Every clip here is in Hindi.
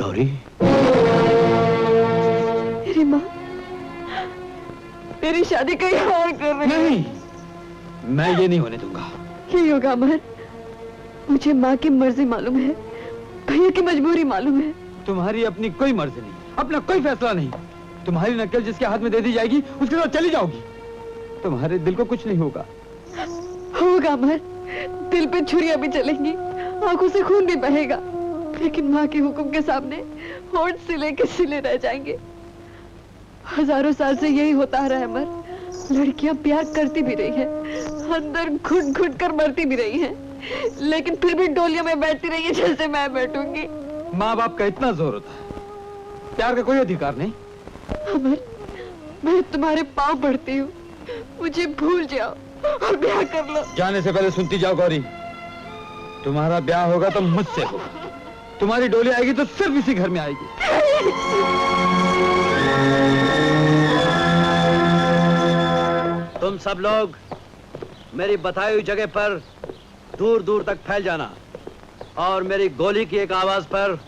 गौरी, मेरी माँ मेरी शादी कहीं और कर रही है। नहीं, मैं ये नहीं होने दूंगा। यही होगा अमर। मुझे माँ की मर्जी मालूम है, भैया की मजबूरी मालूम है। तुम्हारी अपनी कोई मर्जी नहीं, अपना कोई फैसला नहीं। तुम्हारी नकल जिसके हाथ में दे दी जाएगी उसके साथ चली जाओगी। तुम्हारे दिल को कुछ नहीं होगा। होगा अमर, दिल पे छुरियां भी चलेंगी, आंखों से खून भी बहेगा, लेकिन माँ के हुक्म के सामने होठ सिले के सिले रह जाएंगे। हजारों साल से यही होता आ रहा है अमर। लड़कियां प्यार करती भी रही हैं, अंदर घुट घुट कर मरती भी रही हैं, लेकिन फिर भी डोलियों में बैठती रही है जैसे मैं बैठूंगी। माँ बाप का इतना जोर होता है, प्यार का कोई अधिकार नहीं। अमर, मैं तुम्हारे पाँव पड़ती हूँ, मुझे भूल जाओ और ब्याह कर लो। जाने से पहले सुनती जाओ गौरी, तुम्हारा ब्याह होगा तो मुझसे होगा। तुम्हारी डोली आएगी तो सिर्फ इसी घर में आएगी। तुम सब लोग मेरी बताई हुई जगह पर दूर दूर तक फैल जाना और मेरी गोली की एक आवाज पर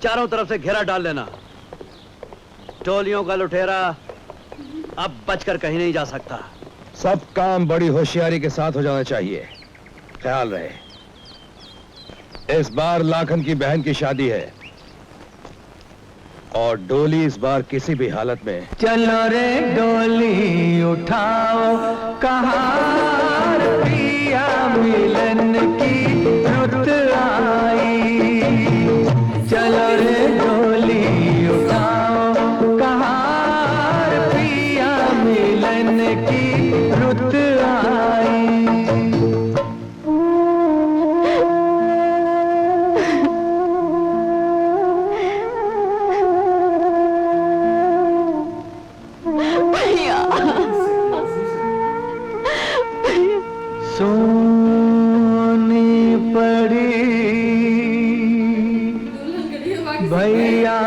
चारों तरफ से घेरा डाल लेना। टोलियों का लुटेरा अब बचकर कहीं नहीं जा सकता। सब काम बड़ी होशियारी के साथ हो जाना चाहिए। ख्याल रहे, इस बार लाखन की बहन की शादी है और डोली इस बार किसी भी हालत में। चलो रे डोली उठाओ, कहार पिया मिलन की रुत आई। चलो रे डोली उठाओ, कहार पिया मिलन की रुत आई। सोनी पड़ी भैया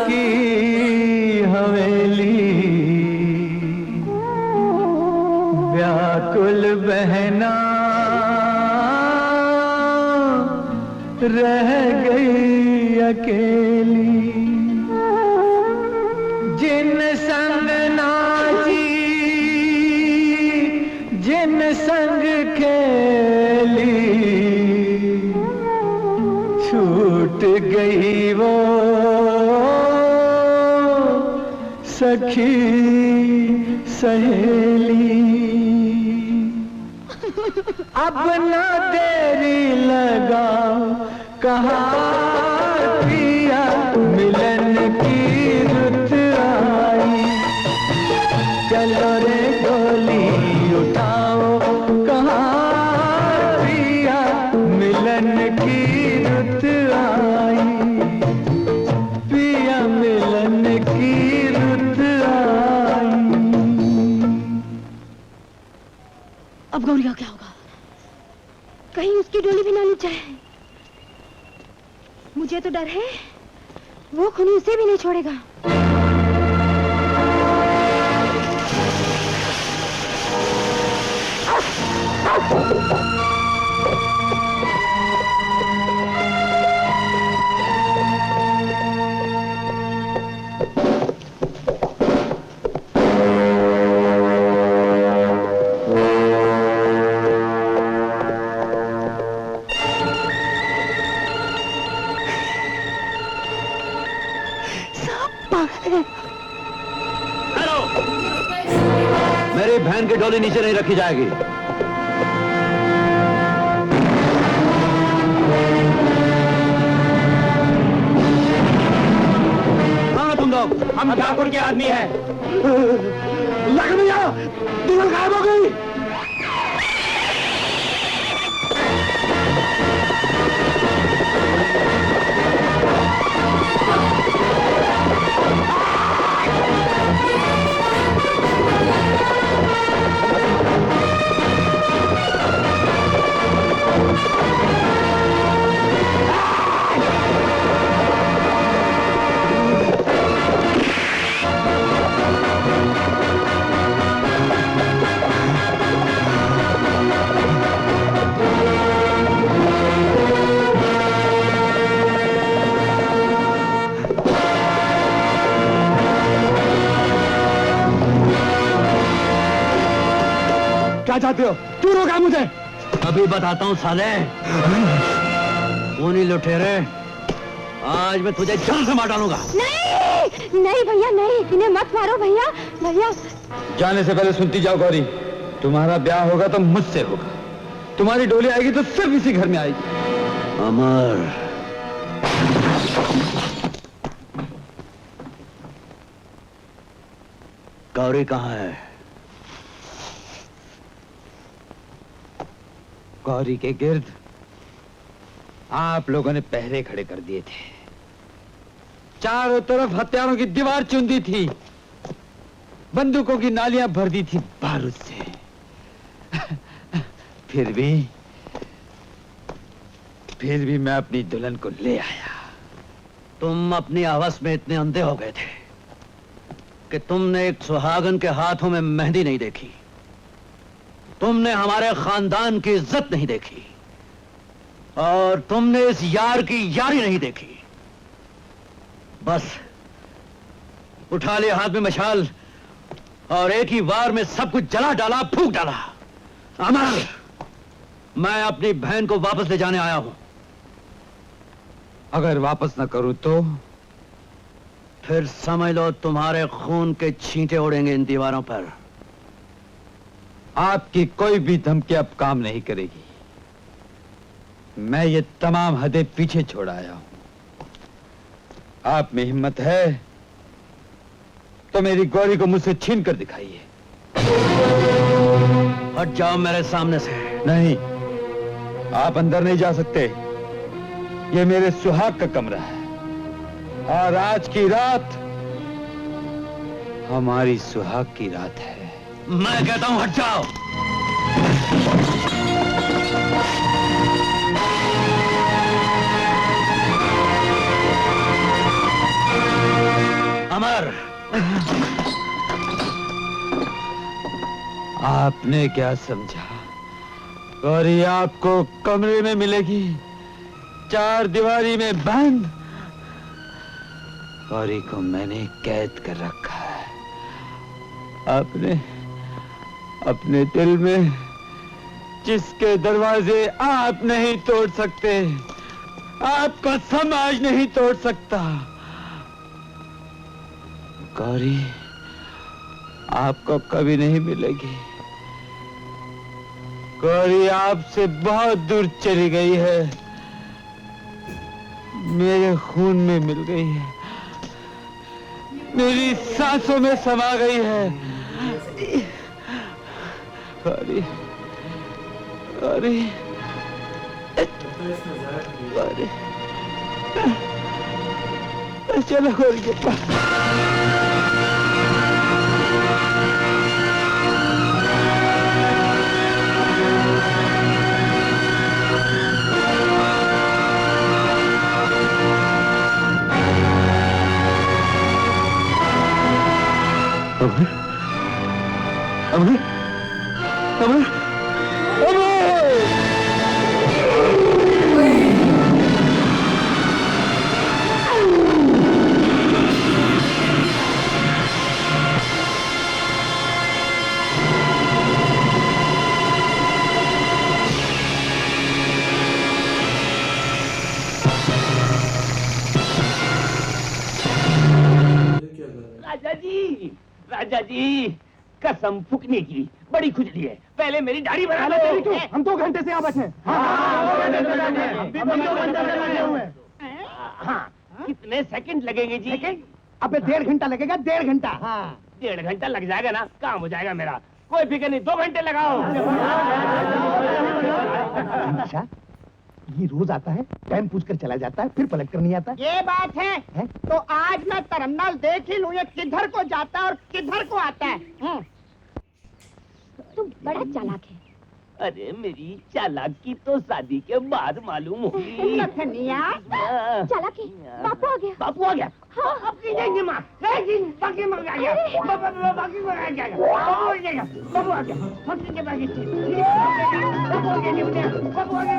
की हवेली, व्याकुल बहना रह गई अकेली। जिन संग नाची, जिन संग खेली, छूट गई वो सखी सहेली। अब ना देरी लगाओ, कहाँ पिया मिलन की रुत आई। चलो रे डोली उठाओ, कहाँ पिया मिलन की रुत आई। पिया मिलन की रुत आई। अब गौरी का क्या होगा? कहीं उसकी डोली भी ना लुट जाए। मुझे तो डर है वो खूनी उसे भी नहीं छोड़ेगा। मेरी बहन की डोली नीचे नहीं रखी जाएगी। कौन तुम लोग? हम ठाकुर के आदमी हैं। लखनिया, दुल्हन गायब हो गई। चाहते हो? क्यों रोका मुझे? अभी बताता हूँ साले। खूनी लुटेरे, आज मैं तुझे जान से मार डालूंगा। नहीं नहीं भैया नहीं, इन्हें मत मारो भैया। भैया जाने से पहले सुनती जाओ गौरी, तुम्हारा ब्याह होगा तो मुझसे होगा। तुम्हारी डोली आएगी तो सिर्फ इसी घर में आएगी। अमर, गौरी कहाँ है? गौरी के गिर्द आप लोगों ने पहरे खड़े कर दिए थे, चारों तरफ हथियारों की दीवार चुन दी थी, बंदूकों की नालियां भर दी थी बारूद से। फिर भी मैं अपनी दुल्हन को ले आया। तुम अपनी हवस में इतने अंधे हो गए थे कि तुमने एक सुहागन के हाथों में मेहंदी नहीं देखी, तुमने हमारे खानदान की इज्जत नहीं देखी, और तुमने इस यार की यारी नहीं देखी। बस उठा लिया हाथ में मशाल और एक ही वार में सब कुछ जला डाला, फूंक डाला। अमर, मैं अपनी बहन को वापस ले जाने आया हूं। अगर वापस न करूं तो? फिर समझ लो तुम्हारे खून के छींटे उड़ेंगे इन दीवारों पर। आपकी कोई भी धमकी अब काम नहीं करेगी। मैं ये तमाम हदें पीछे छोड़ आया हूं। आप में हिम्मत है तो मेरी गौरी को मुझसे छीन कर दिखाइए। हट जाओ मेरे सामने से। नहीं, आप अंदर नहीं जा सकते। ये मेरे सुहाग का कमरा है और आज की रात हमारी सुहाग की रात है। मैं कहता हूं हट जाओ। अमर, आपने क्या समझा? गौरी आपको कमरे में मिलेगी, चार दीवारी में बंद। गौरी को मैंने कैद कर रखा है। आपने अपने दिल में जिसके दरवाजे आप नहीं तोड़ सकते, आपका समाज नहीं तोड़ सकता। गौरी आपको कभी नहीं मिलेगी। गौरी आपसे बहुत दूर चली गई है, मेरे खून में मिल गई है, मेरी सांसों में समा गई है। गौरी, गौरी, गौरी, चलो गौरी के पास। अमर, अमर, अमर, अमर! राजा जी कसम फूकने की बड़ी खुजली है, पहले मेरी दाढ़ी बना लो। हम 2 घंटे से यहाँ बैठे हैं। हाँ, कितने सेकंड लगेंगे जी? अबे 1.5 घंटा लगेगा, 1.5 घंटा। हाँ, 1.5 घंटा लग जाएगा ना, काम हो जाएगा मेरा। कोई फिक्र नहीं, 2 घंटे लगाओ। अच्छा, ये रोज आता है, टाइम पूछ कर चला जाता है, फिर पलट कर नहीं आता। ये बात है, तो आज मैं तरन्नुल देख ही लूं ये किधर को जाता है और किधर को आता है। तुम बड़ा चालाक है। अरे मेरी चालाकी तो शादी के बाद मालूम होगी। लखनिया, चालाक है। बापू आ गया। बापू आ गया। हाँ। बाकी जाएंगे माँ, बाकी माँ आ गया, बाकी माँ आ गया, बाबू आ गया, बाबू आ गया, बाकी के बाकी बाबू आ गया, बाबू आ गया।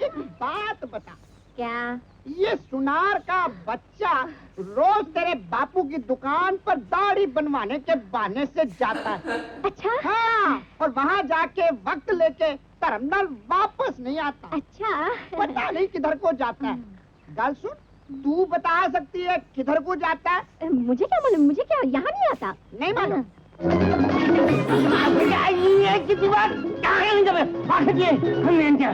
एक बात बता, क्या? ये सुनार का बच्चा रोज तेरे बापू की दुकान पर दाढ़ी बनवाने के बहाने से जाता है। अच्छा हाँ, और वहाँ जाके वक्त लेके टर्मिनल वापस नहीं आता। अच्छा पता नहीं किधर को जाता है। गल सुन, तू बता सकती है किधर को जाता है? मुझे क्या मालूम, मुझे क्या यहाँ नहीं आता। नहीं मालूम। ये किसी बात कहाँ नहीं जावे भाग दिए नहीं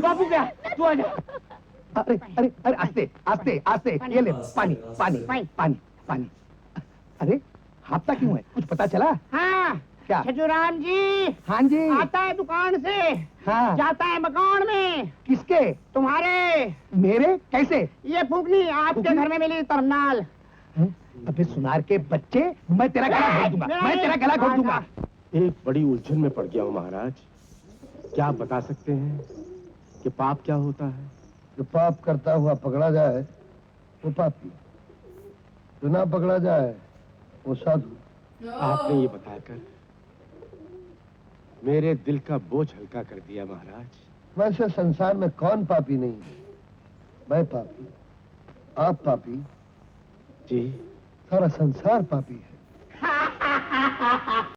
बाबू क्या तू आ जा। अरे अरे अरे आस्ते आस्ते आस्ते, ये ले पानी पानी पानी पानी। अरे हादसा क्यों है, कुछ पता चला? हाँ क्या? खजूराम जी हाँ जी। आता है दुकान से, हाँ। जाता है मकान में। किसके? तुम्हारे। मेरे? कैसे? ये फूकनी आपके फूकनी? घर में मिली तरनाल। हैं? अबे सुनार के बच्चे, मैं तेरा गला घोट दूंगा, मैं तेरा गला घोट दूंगा। एक बड़ी उलझन में पड़ गया हूँ महाराज। क्या आप बता सकते हैं कि पाप क्या होता है? जो पाप करता हुआ पकड़ा जाए वो पापी, जो ना पकड़ा जाए वो साधु। आपने ये बताकर मेरे दिल का बोझ हल्का कर दिया महाराज। वैसे संसार में कौन पापी नहीं है? मैं पापी, आप पापी, जी सारा संसार पापी है।